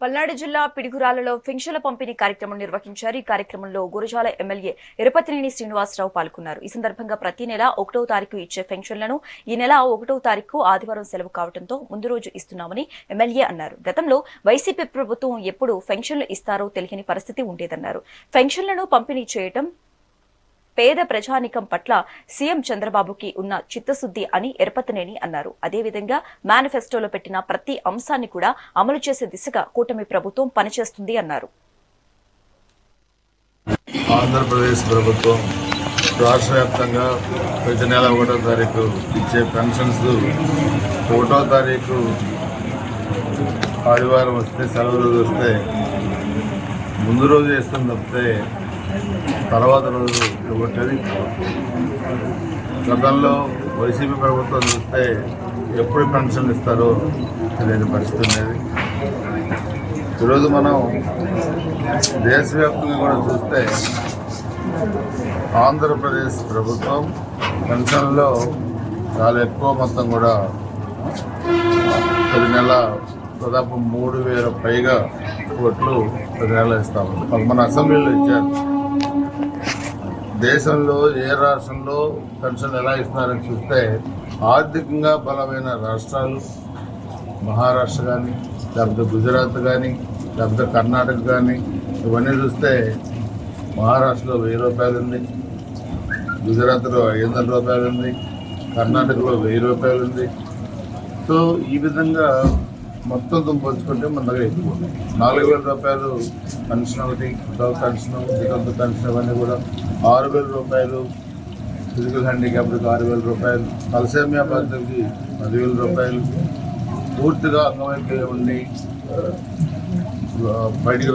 పల్నాడు జిల్లా పిడుగురాళ్లలో పెన్షన్ల పంపిణీ కార్యక్రమం నిర్వహించారు. ఈ కార్యక్రమంలో గురజాల ఎమ్మెల్యే ఎరపతినేని శ్రీనివాసరావు పాల్గొన్నారు. ఈ సందర్భంగా ప్రతి నెల 1వ తారీఖు ఇచ్చే పెన్షన్లను ఈ నెల 1వ తారీఖు ఆదివారం సెలవు కావడంతో ముందు రోజు ఇస్తున్నామని ఎమ్మెల్యే అన్నారు. గతంలో వైసీపీ ప్రభుత్వం ఎప్పుడు పెన్షన్లు ఇస్తారో తెలియని పరిస్థితి ఉండేదన్నారు. పెన్షన్లను పంపిణీ చేయడం పేద ప్రజానికం పట్ల సీఎం చంద్రబాబుకి ఉన్న చిత్తశుద్ధి అని ఎరపతినేని అన్నారు. అదేవిధంగా మేనిఫెస్టోలో పెట్టిన ప్రతి అంశాన్ని కూడా అమలు చేసే దిశగా కూటమి ప్రభుత్వం పనిచేస్తుంది అన్నారు. ఆంధ్రప్రదేశ్ ప్రభుత్వం రాష్ట్ర వ్యాప్తంగా ప్రతి నెల 1వ తారీఖు ఇచ్చే పెన్షన్స్ 1వ తారీఖు ఆదివారం వస్తే సెలవు రోజు వస్తే ముందు రోజు వేస్తుంది తప్పితే తర్వాత రోజు ఇవ్వట్లేదు. గతంలో వైసీపీ ప్రభుత్వం చూస్తే ఎప్పుడు పెన్షన్ ఇస్తారో తెలియని పరిస్థితి ఉండేది. ఈరోజు మనం దేశవ్యాప్తంగా కూడా చూస్తే ఆంధ్రప్రదేశ్ ప్రభుత్వం పెన్షన్లో చాలా ఎక్కువ మొత్తం కూడా ప్రతి నెల దాదాపు 3,000 పైగా కోట్లు ప్రతి నెల ఇస్తాము. మన అసెంబ్లీలో ఇచ్చారు. దేశంలో ఏ రాష్ట్రంలో పెన్షన్ ఎలా ఇస్తున్నారని చూస్తే ఆర్థికంగా బలమైన రాష్ట్రాలు మహారాష్ట్ర కానీ, లేకపోతే గుజరాత్ కానీ, లేకపోతే కర్ణాటక కానీ, ఇవన్నీ చూస్తే మహారాష్ట్రలో 1,000 రూపాయలు ఉంది, గుజరాత్లో 500 రూపాయలు ఉంది, కర్ణాటకలో 1,000 రూపాయలు ఉంది. సో ఈ విధంగా మొత్తం పంచుకుంటే మన దగ్గర ఎక్కువ 4,000 రూపాయలు పెన్షన్ ఒకటి, వితౌట్ పెన్షన్, వితంతు పెన్షన్ ఇవన్నీ కూడా 6,000 రూపాయలు, ఫిజికల్ హ్యాండిక్యాప్డ్కి 6,000 రూపాయలు, తలసేమియా బాధితులకి 10,000 రూపాయలు, పూర్తిగా అంగవైకల్యం ఉండి బయటికి